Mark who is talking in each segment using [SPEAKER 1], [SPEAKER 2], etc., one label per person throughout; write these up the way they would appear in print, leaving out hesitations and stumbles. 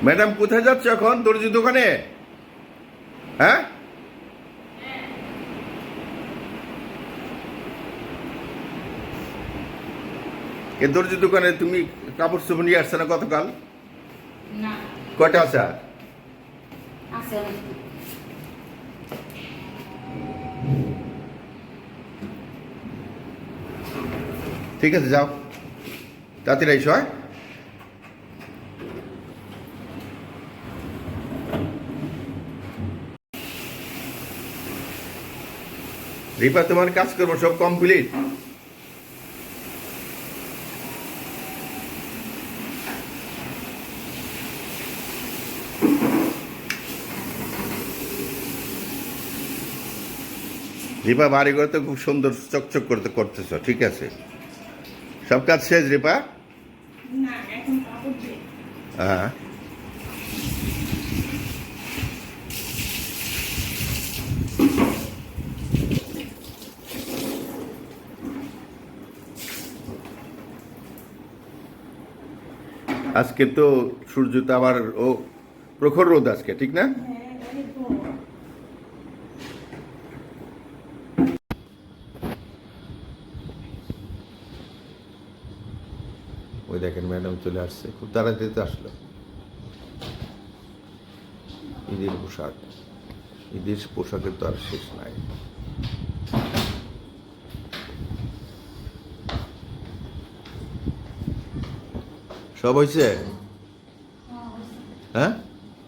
[SPEAKER 1] Madam কোথায় যাচ্ছ এখন? দর্জি দোকানে? হ্যাঁ, এ দর্জি দোকানে তুমি কাপড় চোপড় নিয়ে আসছে না গতকাল?
[SPEAKER 2] না,
[SPEAKER 1] কয়টা আছে আর?
[SPEAKER 2] আছে অনেক।
[SPEAKER 1] ঠিক আছে, যাও তাড়াতাড়ি এসো। হ্যাঁ, রিপা তোমার কাজ করবো সব কমপ্লিট? রিপা বাড়ি ঘর তো খুব সুন্দর চকচক করতে করতেছ, ঠিক আছে, সব কাজ শেষ রিপা?
[SPEAKER 2] না, এখন কাপড় ধুই।
[SPEAKER 1] হ্যাঁ, আজকে তো সূর্য তো আবার ও প্রখর রোদ আজকে, ঠিক না?
[SPEAKER 2] হ্যাঁ, অনেক গরম।
[SPEAKER 1] ওই দেখেন ম্যাডাম চলে আসছে, খুব তাড়াতাড়ি তো আসলো। ঈদের পোশাক, ঈদের পোশাকের তো আর শেষ নাই। সব হয়েছে? হ্যাঁ,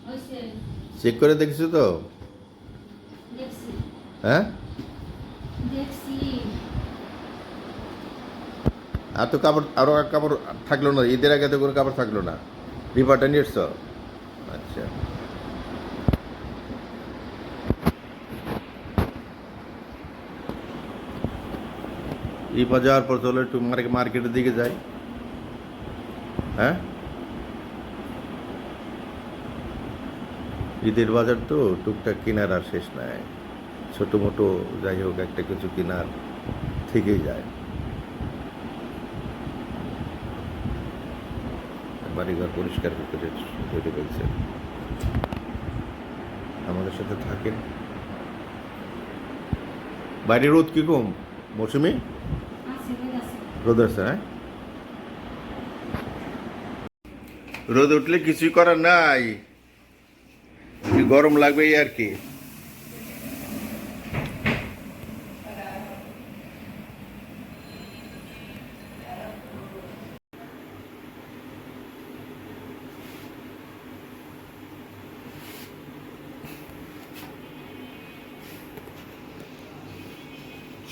[SPEAKER 2] হইছে,
[SPEAKER 1] চেক করে দেখছো তো?
[SPEAKER 2] দেখছি,
[SPEAKER 1] হ্যাঁ,
[SPEAKER 2] দেখছি।
[SPEAKER 1] আর তো কাপড়, আরো এক কাপড় থাকলো না, ঈদের আগে তো কোনো কাপড় থাকলো না। রিপাটা নিয়ে এসছো? আচ্ছা, রিপা যাওয়ার পর চলো একটু মার্কেটের দিকে যাই। হ্যাঁ, ঈদের বাজার তো টুকটাক কেনার আর শেষ নাই, ছোট মোটো যাই হোক একটা কিছু কেনার থেকেই যায়। বাড়িঘর পরিষ্কার করে তৈরি ফেলছে। আমাদের সাথে থাকেন। বাইরে রোদ কি কম মৌসুমি?
[SPEAKER 2] আছে, রোদ আছে।
[SPEAKER 1] রোদ আছে, হ্যাঁ, রোদ উঠলে কিছুই করার নাই, একটু গরম লাগবে এই আর কি।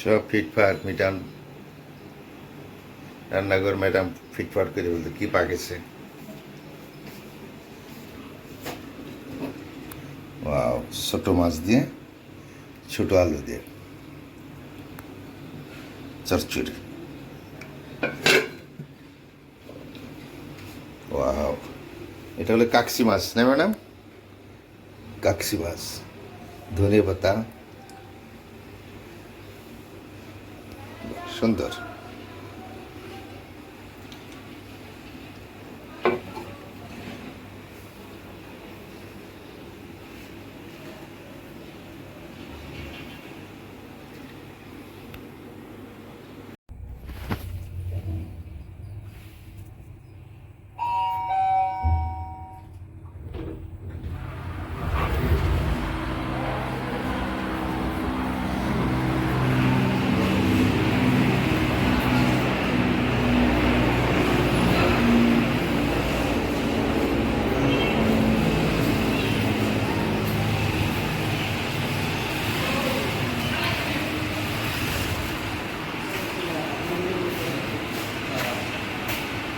[SPEAKER 1] সব ফিটফাট মিটান, রান্নাঘর ম্যাডাম ফিটফাট করে বলতে কি পাকেছে। ওয়াও, ছোট মাছ দিয়ে ছোট আলু দিয়ে চচ্চড়ি। ওয়াও, এটা হলো কাকসি মাছ না ম্যাডাম? কাকসি মাছ, ধনে পাতা, সুন্দর।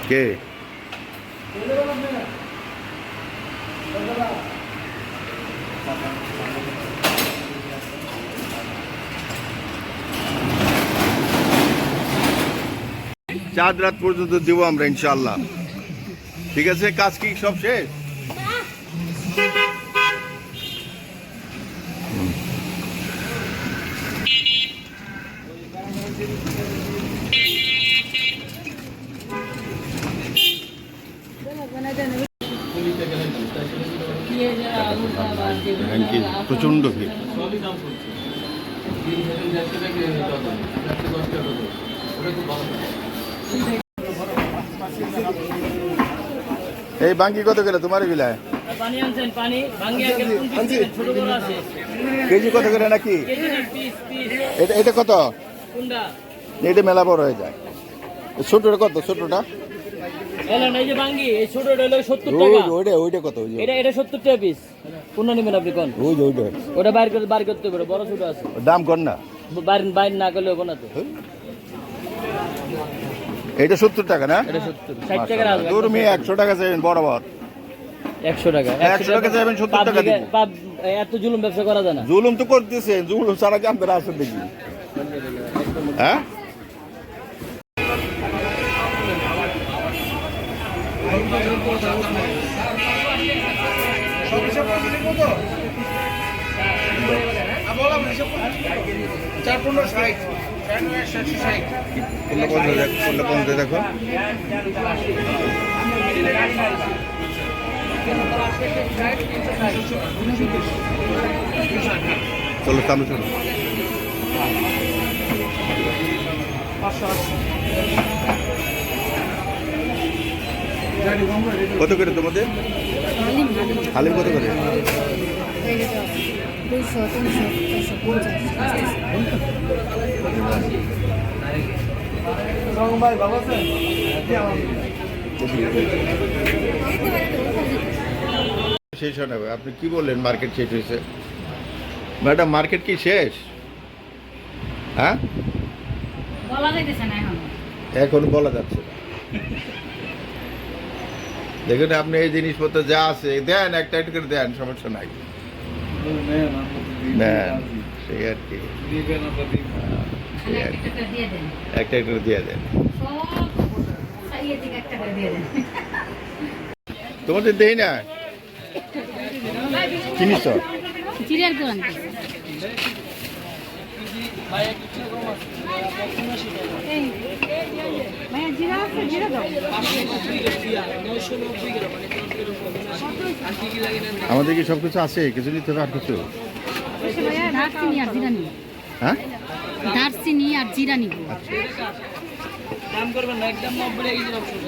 [SPEAKER 1] কে? চাঁদ রাত পর্যন্ত দেবো আমরা ইনশাল্লাহ। ঠিক আছে, কাজ কি সব শেষ?
[SPEAKER 2] বানাই দেন।
[SPEAKER 1] দেখেন কি প্রচণ্ড ভিড়। এই বাঙ্গি কত করে তোমার বিলায়?
[SPEAKER 3] পানি আনছেন, পানি ভাঙ্গি আগে ছোট বড় আছে,
[SPEAKER 1] কেজি কত করে নাকি?
[SPEAKER 3] কেজি পিস পিস
[SPEAKER 1] এটা এটা কত?
[SPEAKER 3] কোনটা
[SPEAKER 1] এটা মেলা বড় হয়ে যায়। ছোটটা কত? ছোটটা
[SPEAKER 3] এলেন এই যে ভাঙ্গি, এই ছোটটা হলো 70
[SPEAKER 1] ওই
[SPEAKER 3] টাকা।
[SPEAKER 1] ওইটা ওইটা কত? ওই যে
[SPEAKER 3] এটা এটা 70 টাকা পিস। কোনটা নেবেন আপনি কোন?
[SPEAKER 1] ওই যে ওইটা
[SPEAKER 3] ওটা বাইর করতে পারে, বড় ছোট আছে।
[SPEAKER 1] দাম কর না।
[SPEAKER 3] বাইর না করলে হবে না তো।
[SPEAKER 1] এটা 70 টাকা না?
[SPEAKER 3] এটা 70 60 টাকা আসবে।
[SPEAKER 1] তোর মেয়ে 100 টাকা চাইবেন বরাবর।
[SPEAKER 3] 100 টাকা
[SPEAKER 1] 100 টাকা চাইবেন 70 টাকা দিব।
[SPEAKER 3] এত জুলুম ব্যবসা করা যায় না।
[SPEAKER 1] জুলুম তো করতেছে, জুলুম সারা কি আপনারা আসেন দেখি? হ্যাঁ দেখো চলো সামনে চলো। কত করে তোমাদের হালিম? কত করে?
[SPEAKER 2] 200, 300, 450।
[SPEAKER 1] শেষ হয় না। আপনি কি বললেন মার্কেট শেষ হয়েছে? ম্যাডাম মার্কেট কি শেষ? হ্যাঁ
[SPEAKER 2] বলা যাইতেছে না এখন।
[SPEAKER 1] এখন বলা যাচ্ছে না। দেখুন আপনি এই জিনিসপত্র যা আছে দেন, একটা একটা করে দেন, সমস্যা নাই। দেন সেই আর কি,
[SPEAKER 2] খালি একটা করে দিয়ে দেন।
[SPEAKER 1] একটা একটা করে দিয়ে দেন।
[SPEAKER 2] সব খাইয়ে দিকে একটা করে দিয়ে দেন।
[SPEAKER 1] তোমাদের দেই না জিনিস তো
[SPEAKER 2] চিড়িয়ার কোরআন ভাইয়া জিরা আছে, জিরা দাও।
[SPEAKER 1] আমাদের কি সব কিছু আছে? কিছু নিতে হবে আর কিছু?
[SPEAKER 2] ভাইয়া দারচিনি আর জিরা নিব।
[SPEAKER 1] হ্যাঁ
[SPEAKER 2] দারচিনি আর জিরা নিব।
[SPEAKER 3] দাম করবেন না, একদম 90 টাকা কেজি অপশন।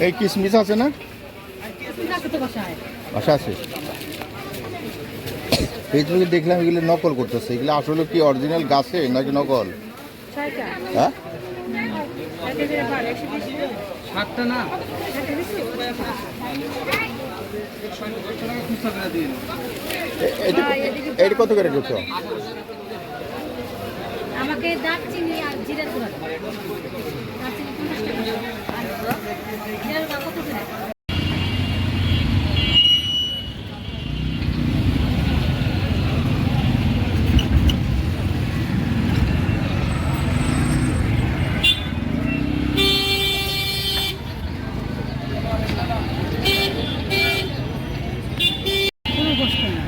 [SPEAKER 1] এই কিশমিশ আছে না? আচ্ছা আছে। এই তুমি দেখলাম এগুলো নকল করতেছে। এগুলো আসলে কি অরিজিনাল গাছে নাকি নকল? হ্যাঁ
[SPEAKER 3] সাতটা না
[SPEAKER 1] এটা কত করে করছো?
[SPEAKER 2] আমাকে দারচিনি আর জিরার গুঁড়া দাও। দারচিনি 50 টাকা আর জিরার গুঁড়া কত করে? কোনো কষ্ট না।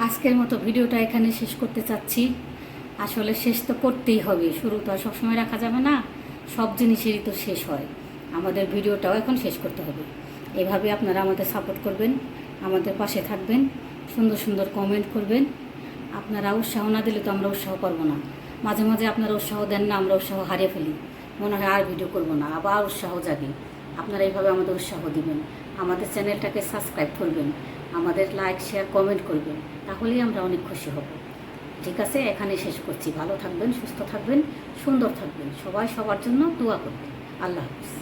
[SPEAKER 2] আজকের মতো ভিডিওটা এখানে শেষ করতে চাচ্ছি। আসলে শেষ তো করতেই হবে, শুরু তো আর সবসময় রাখা যাবে না। সব জিনিসেরই তো শেষ হয়। আমাদের ভিডিওটাও এখন শেষ করতে হবে। এভাবে আপনারা আমাদের সাপোর্ট করবেন, আমাদের পাশে থাকবেন, সুন্দর সুন্দর কমেন্ট করবেন। আপনারা উৎসাহ না দিলে তো আমরা উৎসাহ পারবো না। মাঝে মাঝে আপনারা উৎসাহ দেন না, আমরা উৎসাহ হারিয়ে ফেলি, মনে হয় আর ভিডিও করবো না, আবার উৎসাহ জাগে। আপনারা এইভাবে আমাদের উৎসাহ দিবেন, আমাদের চ্যানেলটাকে সাবস্ক্রাইব করবেন, আমাদের লাইক শেয়ার কমেন্ট করবেন, তাহলেই আমরা অনেক খুশি হব। ঠিক আছে, এখানে শেষ করছি। ভালো থাকবেন, সুস্থ থাকবেন, সুন্দর থাকবেন, সবাই সবার জন্য দোয়া করবেন। আল্লাহ হাফিজ।